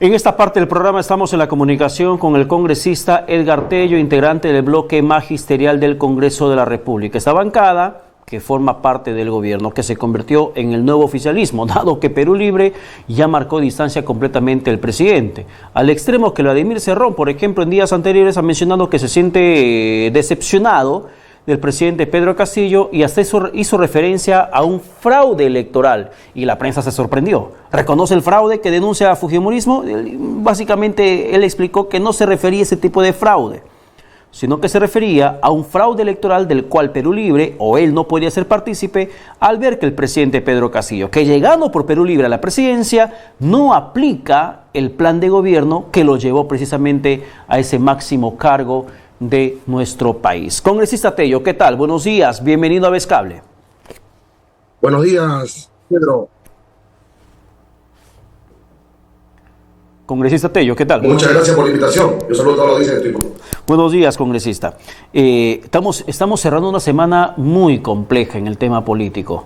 En esta parte del programa estamos en la comunicación con el congresista Edgar Tello, integrante del bloque magisterial del Congreso de la República. Esta bancada que forma parte del gobierno, que se convirtió en el nuevo oficialismo, dado que Perú Libre ya marcó distancia completamente del presidente. Al extremo que Vladimir Cerrón, por ejemplo, en días anteriores ha mencionado que se siente decepcionado del presidente Pedro Castillo y hasta hizo referencia a un fraude electoral y la prensa se sorprendió. Reconoce el fraude que denuncia a Fujimorismo. Básicamente él explicó que no se refería a ese tipo de fraude, sino que se refería a un fraude electoral del cual Perú Libre o él no podía ser partícipe al ver que el presidente Pedro Castillo, que llegando por Perú Libre a la presidencia, no aplica el plan de gobierno que lo llevó precisamente a ese máximo cargo de nuestro país. Congresista Tello, ¿qué tal? Buenos días, bienvenido a Vescable. Buenos días, Pedro. Congresista Tello, ¿qué tal? Muchas gracias por la invitación. Yo saludo a todos los días de tu equipo. Buenos días, congresista. Estamos cerrando una semana muy compleja en el tema político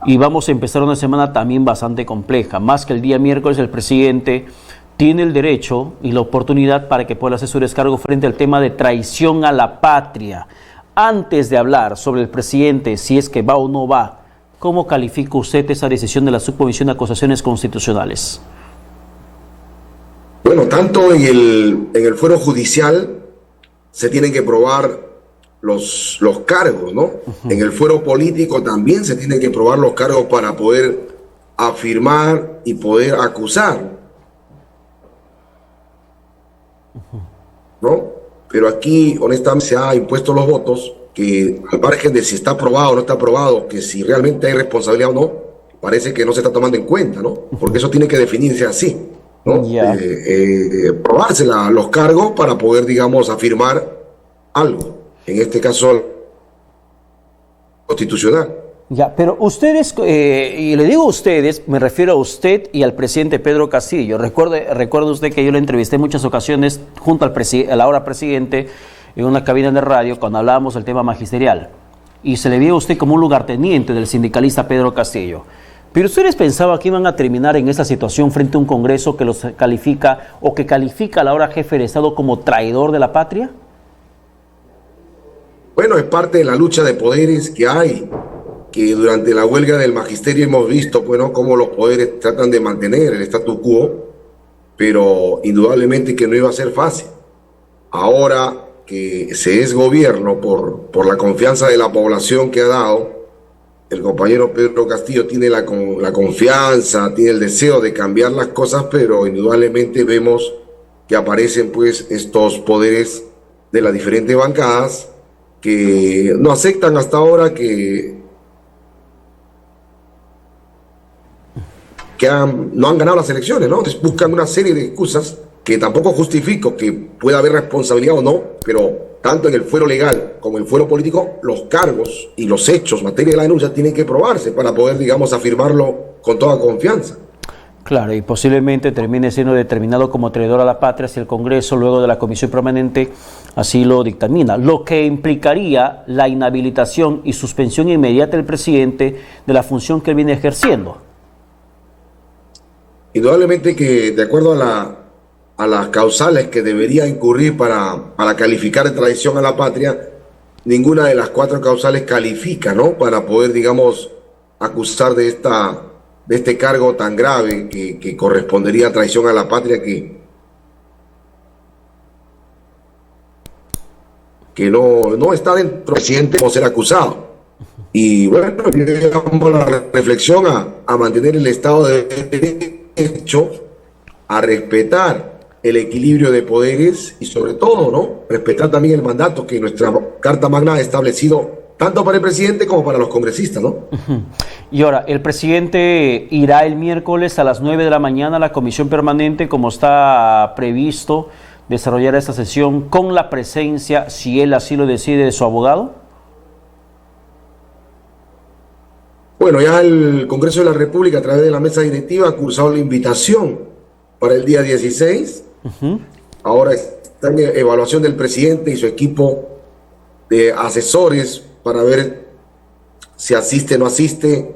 y vamos a empezar una semana también bastante compleja. Más que el día miércoles, el presidente tiene el derecho y la oportunidad para que pueda hacer su descargo frente al tema de traición a la patria. Antes de hablar sobre el presidente, si es que va o no va, ¿cómo califica usted esa decisión de la Subcomisión de Acusaciones Constitucionales? Bueno, tanto en el fuero judicial se tienen que probar los cargos, ¿no? En el fuero político también se tienen que probar los cargos para poder afirmar y poder acusar, ¿no? Pero aquí, honestamente, se ha impuesto los votos que, al margen de si está aprobado o no está aprobado, que si realmente hay responsabilidad o no, parece que no se está tomando en cuenta, ¿no? Porque eso tiene que definirse así, ¿no? Probarse los cargos para poder, digamos, afirmar algo, en este caso constitucional. Ya, pero ustedes, y le digo ustedes, me refiero a usted y al presidente Pedro Castillo. Recuerde usted que yo le entrevisté en muchas ocasiones junto al ahora presidente en una cabina de radio cuando hablábamos del tema magisterial. Y se le vio a usted como un lugarteniente del sindicalista Pedro Castillo. ¿Pero ustedes pensaban que iban a terminar en esa situación frente a un Congreso que los califica o que califica al ahora jefe de Estado como traidor de la patria? Bueno, es parte de la lucha de poderes que hay, que durante la huelga del magisterio hemos visto, bueno, cómo los poderes tratan de mantener el statu quo, pero indudablemente que no iba a ser fácil. Ahora que se es gobierno por la confianza de la población que ha dado, el compañero Pedro Castillo tiene la confianza, tiene el deseo de cambiar las cosas, pero indudablemente vemos que aparecen pues estos poderes de las diferentes bancadas que no aceptan hasta ahora que no han ganado las elecciones, ¿no? Entonces buscan una serie de excusas que tampoco justifico que pueda haber responsabilidad o no, pero tanto en el fuero legal como en el fuero político, los cargos y los hechos, materia de la denuncia, tienen que probarse para poder, digamos, afirmarlo con toda confianza. Claro, y posiblemente termine siendo determinado como traidor a la patria si el Congreso, luego de la Comisión Permanente, así lo dictamina, lo que implicaría la inhabilitación y suspensión inmediata del presidente de la función que él viene ejerciendo. Indudablemente que, de acuerdo a las causales que debería incurrir para calificar de traición a la patria, ninguna de las 4 causales califica, ¿no? Para poder, digamos, acusar de este cargo tan grave que correspondería a traición a la patria que no está dentro del presidente como ser acusado. Y bueno, llegamos a la reflexión a mantener el Estado de Derecho, a respetar el equilibrio de poderes y sobre todo, ¿no?, respetar también el mandato que nuestra Carta Magna ha establecido tanto para el presidente como para los congresistas, ¿no? Y ahora, el presidente irá el miércoles a las 9 de la mañana a la Comisión Permanente, como está previsto desarrollar esta sesión, con la presencia, si él así lo decide, de su abogado. Bueno, ya el Congreso de la República, a través de la mesa directiva, ha cursado la invitación para el día 16. Ahora está en evaluación del presidente y su equipo de asesores para ver si asiste o no asiste,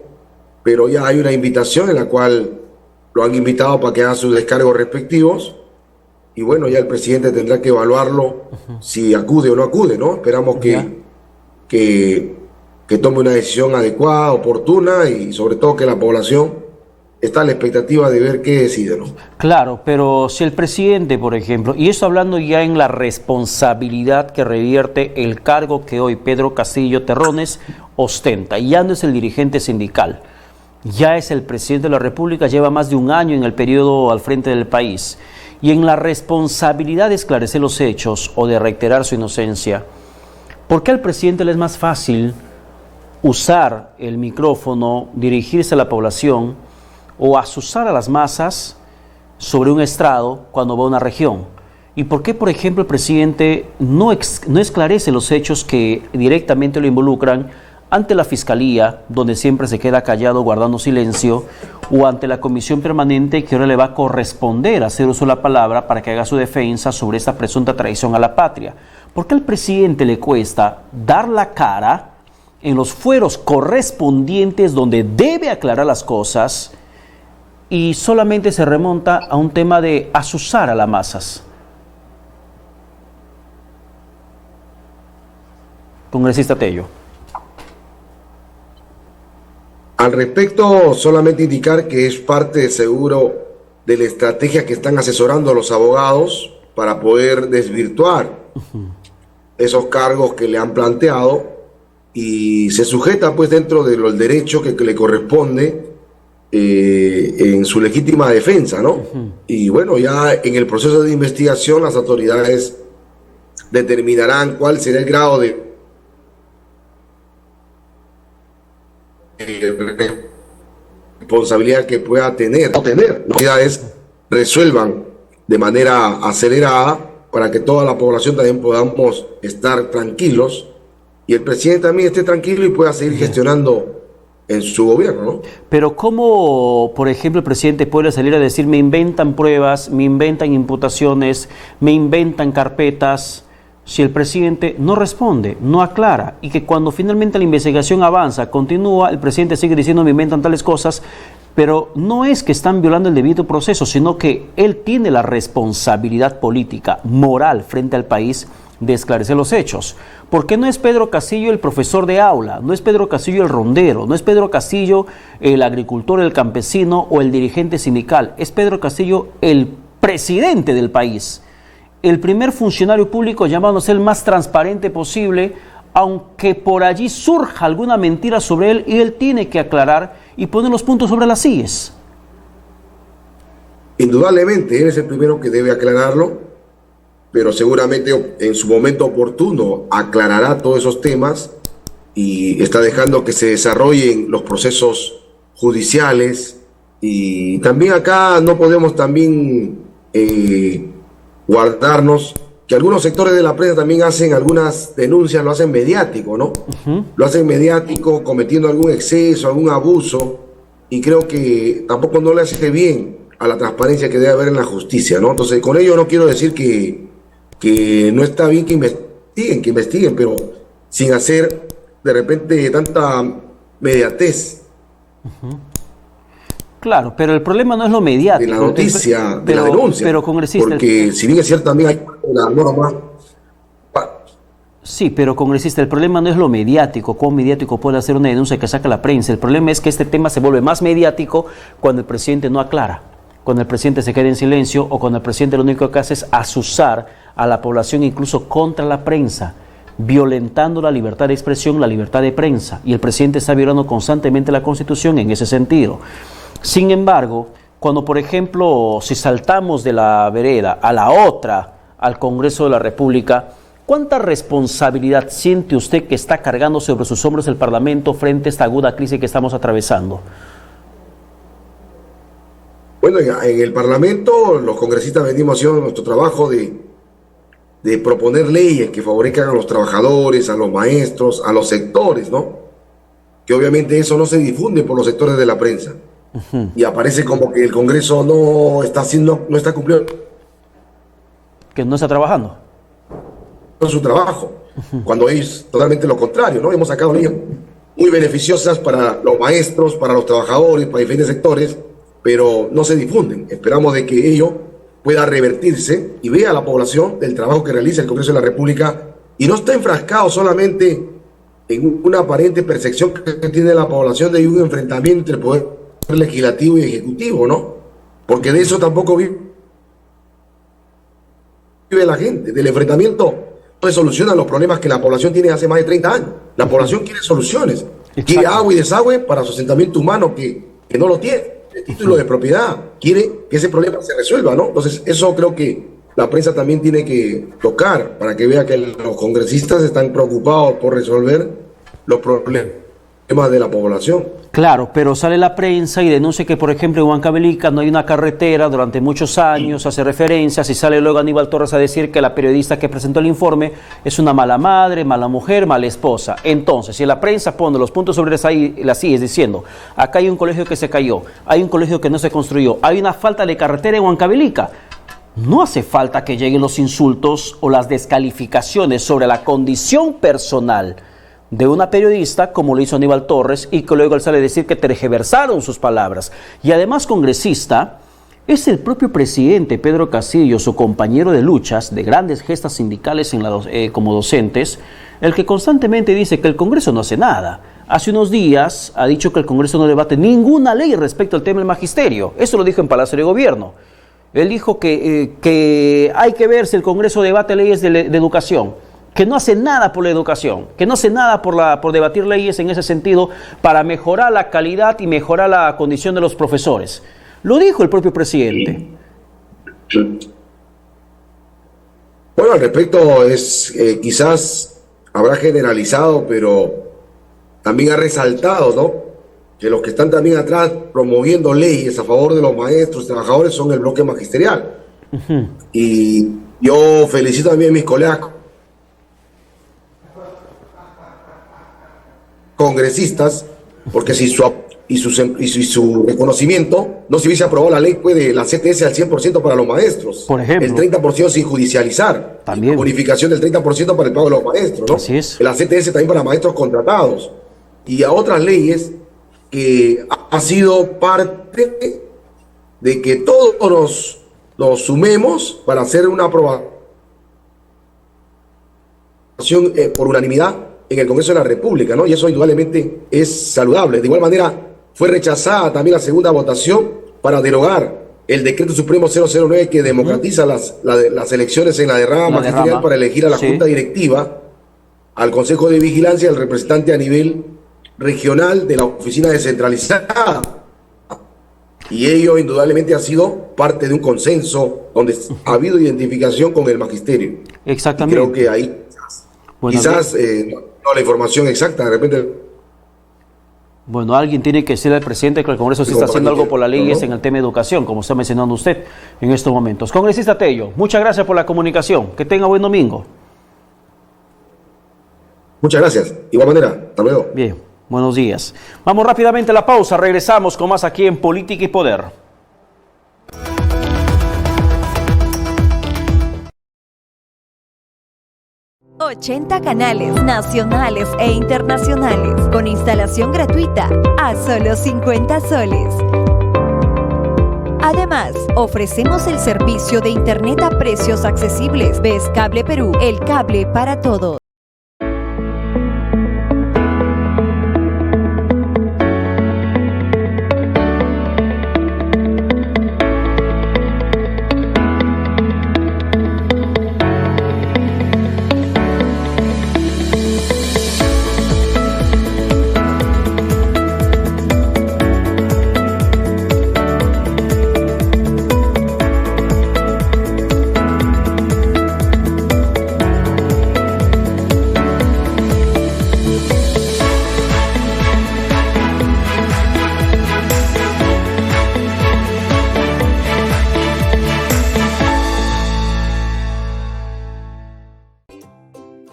pero ya hay una invitación en la cual lo han invitado para que haga sus descargos respectivos, y bueno, ya el presidente tendrá que evaluarlo si acude o no acude, ¿no? Esperamos que tome una decisión adecuada, oportuna, y sobre todo que la población está a la expectativa de ver qué decide, ¿no? Claro, pero si el presidente, por ejemplo, y esto hablando ya en la responsabilidad que revierte el cargo que hoy Pedro Castillo Terrones ostenta, ya no es el dirigente sindical, ya es el presidente de la República, lleva más de un año en el periodo al frente del país, y en la responsabilidad de esclarecer los hechos o de reiterar su inocencia, ¿por qué al presidente le es más fácil usar el micrófono, dirigirse a la población o azuzar a las masas sobre un estrado cuando va a una región? ¿Y por qué, por ejemplo, el presidente no esclarece los hechos que directamente lo involucran ante la Fiscalía, donde siempre se queda callado guardando silencio, o ante la Comisión Permanente, que ahora le va a corresponder hacer uso de la palabra para que haga su defensa sobre esta presunta traición a la patria? ¿Por qué al presidente le cuesta dar la cara en los fueros correspondientes donde debe aclarar las cosas y solamente se remonta a un tema de azuzar a las masas? Congresista Tello. Al respecto, solamente indicar que es parte seguro de la estrategia que están asesorando los abogados para poder desvirtuar esos cargos que le han planteado, y se sujeta pues dentro del derecho que le corresponde en su legítima defensa, ¿no? Y bueno, ya en el proceso de investigación las autoridades determinarán cuál será el grado de responsabilidad que pueda tener. Las autoridades resuelvan de manera acelerada para que toda la población también podamos estar tranquilos y el presidente también esté tranquilo y pueda seguir gestionando en su gobierno, ¿no? Pero ¿cómo, por ejemplo, el presidente puede salir a decir me inventan pruebas, me inventan imputaciones, me inventan carpetas, si el presidente no responde, no aclara, y que cuando finalmente la investigación avanza, continúa, el presidente sigue diciendo me inventan tales cosas, pero no es que están violando el debido proceso, sino que él tiene la responsabilidad política, moral frente al país de esclarecer los hechos? Porque no es Pedro Castillo el profesor de aula, no es Pedro Castillo el rondero, no es Pedro Castillo el agricultor, el campesino o el dirigente sindical, es Pedro Castillo el presidente del país, el primer funcionario público llamado a ser el más transparente posible, aunque por allí surja alguna mentira sobre él y él tiene que aclarar y poner los puntos sobre las íes. Indudablemente, él es el primero que debe aclararlo, pero seguramente en su momento oportuno aclarará todos esos temas y está dejando que se desarrollen los procesos judiciales. Y también acá no podemos también guardarnos que algunos sectores de la prensa también hacen algunas denuncias, lo hacen mediático, ¿no? Lo hacen mediático, cometiendo algún exceso, algún abuso, y creo que tampoco no le hace bien a la transparencia que debe haber en la justicia, ¿no? Entonces, con ello no quiero decir que no está bien que investiguen, pero sin hacer de repente tanta mediatez. Claro, pero el problema no es lo mediático. De la noticia, de la denuncia. Pero, congresista, porque si bien es cierto, también hay la norma. Sí, pero congresista, el problema no es lo mediático. ¿Cómo mediático puede hacer una denuncia que saca la prensa? El problema es que este tema se vuelve más mediático cuando el presidente no aclara, cuando el presidente se queda en silencio o cuando el presidente lo único que hace es azuzar a la población incluso contra la prensa, violentando la libertad de expresión, la libertad de prensa. Y el presidente está violando constantemente la Constitución en ese sentido. Sin embargo, cuando, por ejemplo, si saltamos de la vereda a la otra, al Congreso de la República, ¿cuánta responsabilidad siente usted que está cargando sobre sus hombros el Parlamento frente a esta aguda crisis que estamos atravesando? Bueno, en el Parlamento los congresistas venimos haciendo nuestro trabajo de proponer leyes que favorezcan a los trabajadores, a los maestros, a los sectores, ¿no? Que obviamente eso no se difunde por los sectores de la prensa. Y aparece como que el Congreso no está cumpliendo. Que no está trabajando. Su trabajo, cuando es totalmente lo contrario, ¿no? Hemos sacado leyes muy beneficiosas para los maestros, para los trabajadores, para diferentes sectores, pero no se difunden. Esperamos de que ello pueda revertirse y vea a la población del trabajo que realiza el Congreso de la República y no está enfrascado solamente en una aparente percepción que tiene la población de un enfrentamiento entre el poder legislativo y ejecutivo, ¿no? Porque de eso tampoco vive la gente, del enfrentamiento no se solucionan los problemas que la población tiene hace más de 30 años. La población quiere soluciones, quiere agua y desagüe para su asentamiento humano que no lo tiene, el título de propiedad, quiere que ese problema se resuelva, ¿no? Entonces eso creo que la prensa también tiene que tocar para que vea que los congresistas están preocupados por resolver los problemas de la población. Claro, pero sale la prensa y denuncia que, por ejemplo, en Huancavelica no hay una carretera durante muchos años, hace referencias, y sale luego Aníbal Torres a decir que la periodista que presentó el informe es una mala madre, mala mujer, mala esposa. Entonces, si la prensa pone los puntos sobre las IES diciendo, acá hay un colegio que se cayó, hay un colegio que no se construyó, hay una falta de carretera en Huancavelica, no hace falta que lleguen los insultos o las descalificaciones sobre la condición personal de una periodista, como lo hizo Aníbal Torres, y que luego él sale a decir que tergiversaron sus palabras. Y además, congresista, es el propio presidente Pedro Castillo, su compañero de luchas, de grandes gestas sindicales como docentes, el que constantemente dice que el Congreso no hace nada. Hace unos días ha dicho que el Congreso no debate ninguna ley respecto al tema del magisterio. Eso lo dijo en Palacio de Gobierno. Él dijo que hay que ver si el Congreso debate leyes de educación, que no hace nada por la educación, que no hace nada por debatir leyes en ese sentido para mejorar la calidad y mejorar la condición de los profesores. Lo dijo el propio presidente. Bueno, al respecto quizás habrá generalizado, pero también ha resaltado, ¿no?, que los que están también atrás promoviendo leyes a favor de los maestros, trabajadores, son el bloque magisterial. Y yo felicito también a mis colegas congresistas, porque si su reconocimiento no se hubiese aprobado la ley de la CTS al 100% para los maestros, por ejemplo, el 30% sin judicializar, también bonificación del 30% para el pago de los maestros, ¿no? Así es. La CTS también para maestros contratados, y a otras leyes que ha sido parte de que todos nos sumemos para hacer una aprobación por unanimidad en el Congreso de la República, ¿no? Y eso indudablemente es saludable. De igual manera, fue rechazada también la segunda votación para derogar el decreto supremo 009 que democratiza las elecciones en la derrama magisterial para elegir a la Junta Directiva, al Consejo de Vigilancia y al representante a nivel regional de la oficina descentralizada. Y ello indudablemente ha sido parte de un consenso donde ha habido identificación con el magisterio. Exactamente. Y creo que ahí quizás no la información exacta, de repente. Bueno, alguien tiene que decirle al presidente que el Congreso sí está haciendo algo por las leyes en el tema de educación, como está mencionando usted en estos momentos. Congresista Tello, muchas gracias por la comunicación. Que tenga buen domingo. Muchas gracias. De igual manera, hasta luego. Bien, buenos días. Vamos rápidamente a la pausa, regresamos con más aquí en Política y Poder. ...80 canales nacionales e internacionales... ...con instalación gratuita a solo 50 soles. Además, ofrecemos el servicio de internet a precios accesibles. Ves Cable Perú, el cable para todos.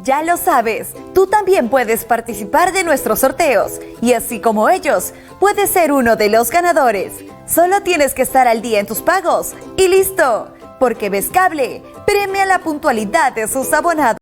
Ya lo sabes, tú también puedes participar de nuestros sorteos y así como ellos, puedes ser uno de los ganadores. Solo tienes que estar al día en tus pagos y listo, porque Ves Cable premia la puntualidad de sus abonados.